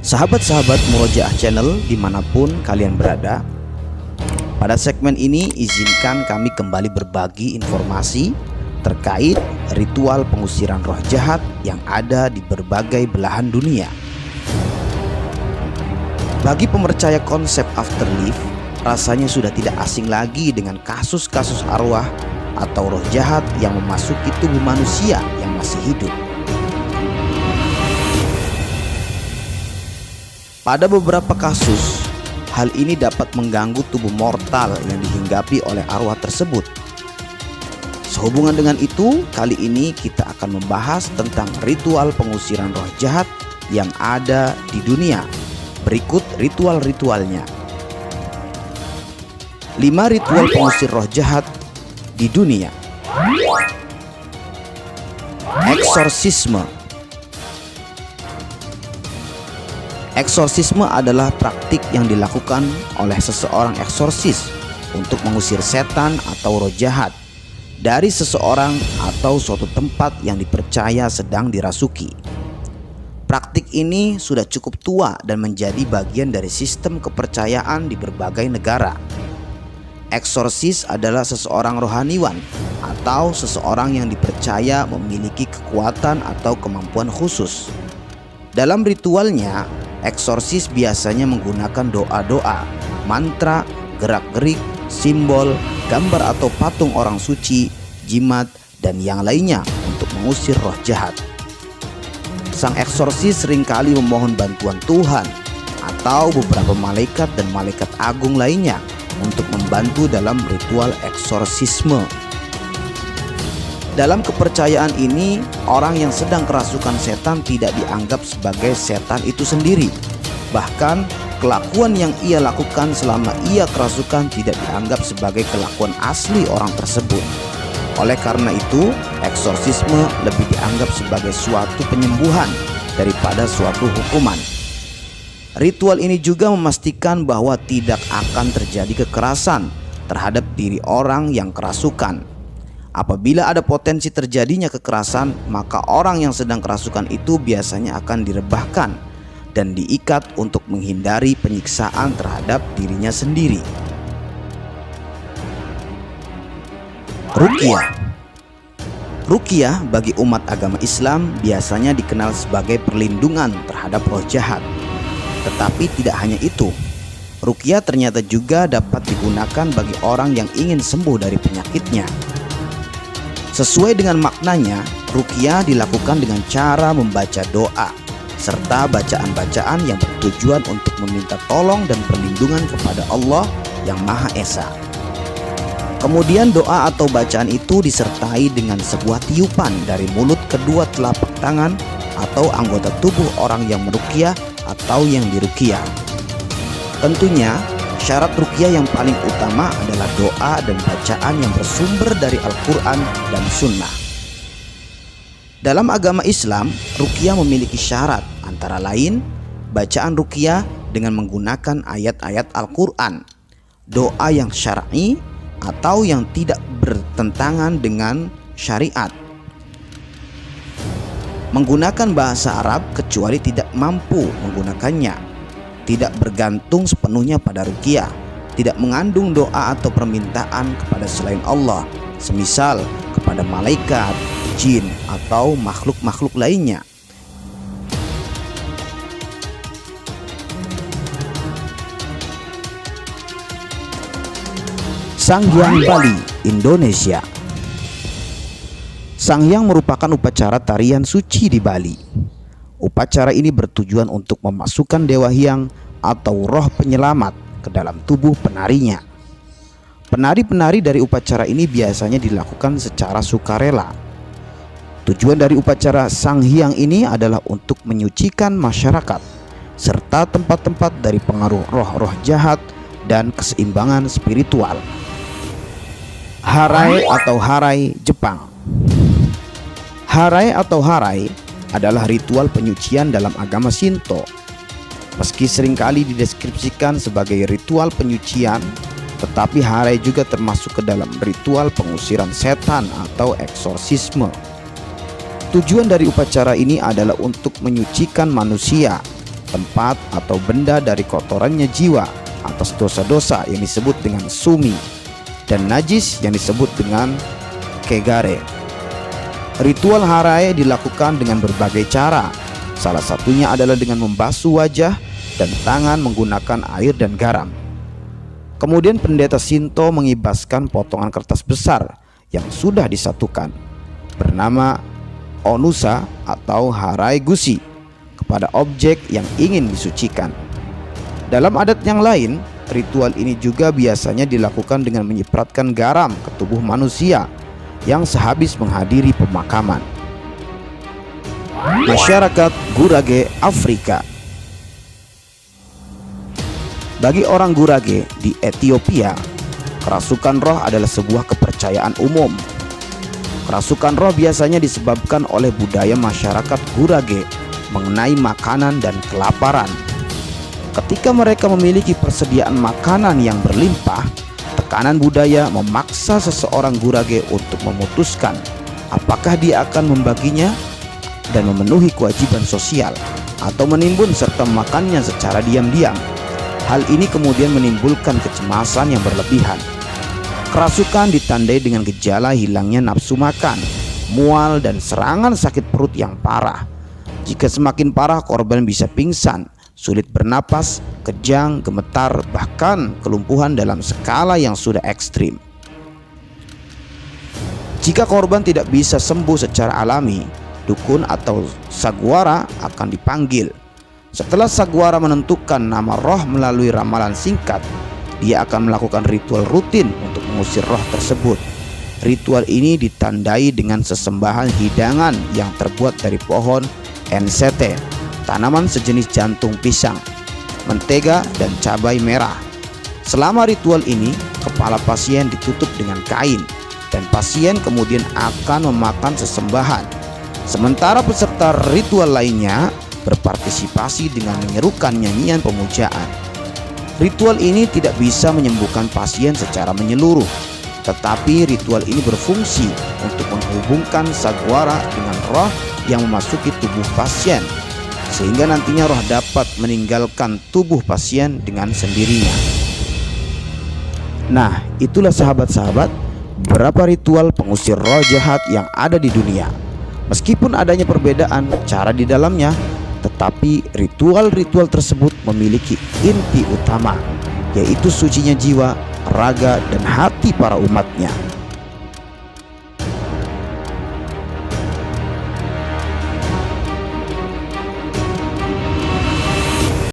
Sahabat-sahabat Murojaah Channel dimanapun kalian berada, pada segmen ini izinkan kami kembali berbagi informasi terkait ritual pengusiran roh jahat yang ada di berbagai belahan dunia. Bagi pemercaya konsep afterlife, rasanya sudah tidak asing lagi dengan kasus-kasus arwah atau roh jahat yang memasuki tubuh manusia yang masih hidup. Pada beberapa kasus, hal ini dapat mengganggu tubuh mortal yang dihinggapi oleh arwah tersebut. Sehubungan dengan itu, kali ini kita akan membahas tentang ritual pengusiran roh jahat yang ada di dunia. Berikut ritual-ritualnya. 5 ritual pengusir roh jahat di dunia. Eksorsisme. Eksorsisme adalah praktik yang dilakukan oleh seseorang eksorsis untuk mengusir setan atau roh jahat dari seseorang atau suatu tempat yang dipercaya sedang dirasuki. Praktik ini sudah cukup tua dan menjadi bagian dari sistem kepercayaan di berbagai negara. Eksorsis adalah seseorang rohaniwan atau seseorang yang dipercaya memiliki kekuatan atau kemampuan khusus. Dalam ritualnya, eksorsis biasanya menggunakan doa-doa, mantra, gerak-gerik, simbol, gambar atau patung orang suci, jimat, dan yang lainnya untuk mengusir roh jahat. Sang eksorsis seringkali memohon bantuan Tuhan atau beberapa malaikat dan malaikat agung lainnya untuk membantu dalam ritual eksorsisme. Dalam kepercayaan ini, orang yang sedang kerasukan setan tidak dianggap sebagai setan itu sendiri. Bahkan, kelakuan yang ia lakukan selama ia kerasukan tidak dianggap sebagai kelakuan asli orang tersebut. Oleh karena itu, eksorsisme lebih dianggap sebagai suatu penyembuhan daripada suatu hukuman. Ritual ini juga memastikan bahwa tidak akan terjadi kekerasan terhadap diri orang yang kerasukan. Apabila ada potensi terjadinya kekerasan, maka orang yang sedang kerasukan itu biasanya akan direbahkan dan diikat untuk menghindari penyiksaan terhadap dirinya sendiri. Ruqyah. Ruqyah bagi umat agama Islam biasanya dikenal sebagai perlindungan terhadap roh jahat. Tetapi tidak hanya itu, ruqyah ternyata juga dapat digunakan bagi orang yang ingin sembuh dari penyakitnya. Sesuai dengan maknanya, ruqyah dilakukan dengan cara membaca doa serta bacaan-bacaan yang bertujuan untuk meminta tolong dan perlindungan kepada Allah yang Maha Esa. Kemudian doa atau bacaan itu disertai dengan sebuah tiupan dari mulut kedua telapak tangan atau anggota tubuh orang yang meruqyah atau yang diruqyah. Tentunya, syarat ruqyah yang paling utama adalah doa dan bacaan yang bersumber dari Al-Quran dan Sunnah. Dalam agama Islam, ruqyah memiliki syarat antara lain bacaan ruqyah dengan menggunakan ayat-ayat Al-Quran, doa yang syar'i atau yang tidak bertentangan dengan syariat, menggunakan bahasa Arab kecuali tidak mampu menggunakannya, tidak bergantung sepenuhnya pada ruqyah, tidak mengandung doa atau permintaan kepada selain Allah, semisal kepada malaikat, jin, atau makhluk-makhluk lainnya. Sanghyang Bali, Indonesia. Sanghyang merupakan upacara tarian suci di Bali. Upacara ini bertujuan untuk memasukkan dewa hyang atau roh penyelamat ke dalam tubuh penarinya. Penari-penari dari upacara ini biasanya dilakukan secara sukarela. Tujuan dari upacara Sanghyang ini adalah untuk menyucikan masyarakat serta tempat-tempat dari pengaruh roh-roh jahat dan keseimbangan spiritual. Harai atau Harai, Jepang. Harai atau Harai adalah ritual penyucian dalam agama Shinto. Meski seringkali dideskripsikan sebagai ritual penyucian, tetapi Harai juga termasuk ke dalam ritual pengusiran setan atau eksorsisme. Tujuan dari upacara ini adalah untuk menyucikan manusia tempat atau benda dari kotorannya jiwa atas dosa-dosa yang disebut dengan sumi, dan najis yang disebut dengan kegare. Ritual harai dilakukan dengan berbagai cara. Salah satunya adalah dengan membasuh wajah dan tangan menggunakan air dan garam. Kemudian pendeta Shinto mengibaskan potongan kertas besar yang sudah disatukan bernama onusa atau harai gushi kepada objek yang ingin disucikan. Dalam adat yang lain, ritual ini juga biasanya dilakukan dengan menyipratkan garam ke tubuh manusia yang sehabis menghadiri pemakaman. Masyarakat Gurage Afrika. Bagi orang Gurage di Ethiopia, kerasukan roh adalah sebuah kepercayaan umum. Kerasukan roh biasanya disebabkan oleh budaya masyarakat Gurage mengenai makanan dan kelaparan. Ketika mereka memiliki persediaan makanan yang berlimpah, tekanan budaya memaksa seseorang Gurage untuk memutuskan apakah dia akan membaginya dan memenuhi kewajiban sosial atau menimbun serta memakannya secara diam-diam. Hal ini kemudian menimbulkan kecemasan yang berlebihan. Kerasukan ditandai dengan gejala hilangnya nafsu makan, mual, dan serangan sakit perut yang parah. Jika semakin parah, korban bisa pingsan, sulit bernapas, kejang, gemetar, bahkan kelumpuhan dalam skala yang sudah ekstrim. Jika korban tidak bisa sembuh secara alami, dukun atau sagwara akan dipanggil. Setelah sagwara menentukan nama roh melalui ramalan singkat, dia akan melakukan ritual rutin untuk mengusir roh tersebut. Ritual ini ditandai dengan sesembahan hidangan yang terbuat dari pohon ensete, tanaman sejenis jantung pisang, mentega, dan cabai merah. Selama ritual ini, kepala pasien ditutup dengan kain dan pasien kemudian akan memakan sesembahan. Sementara peserta ritual lainnya berpartisipasi dengan menyerukan nyanyian pemujaan. Ritual ini tidak bisa menyembuhkan pasien secara menyeluruh, tetapi ritual ini berfungsi untuk menghubungkan sagwara dengan roh yang memasuki tubuh pasien, sehingga nantinya roh dapat meninggalkan tubuh pasien dengan sendirinya. Nah, itulah sahabat-sahabat, beberapa ritual pengusir roh jahat yang ada di dunia. Meskipun adanya perbedaan cara di dalamnya, tetapi ritual-ritual tersebut memiliki inti utama, yaitu sucinya jiwa, raga, dan hati para umatnya.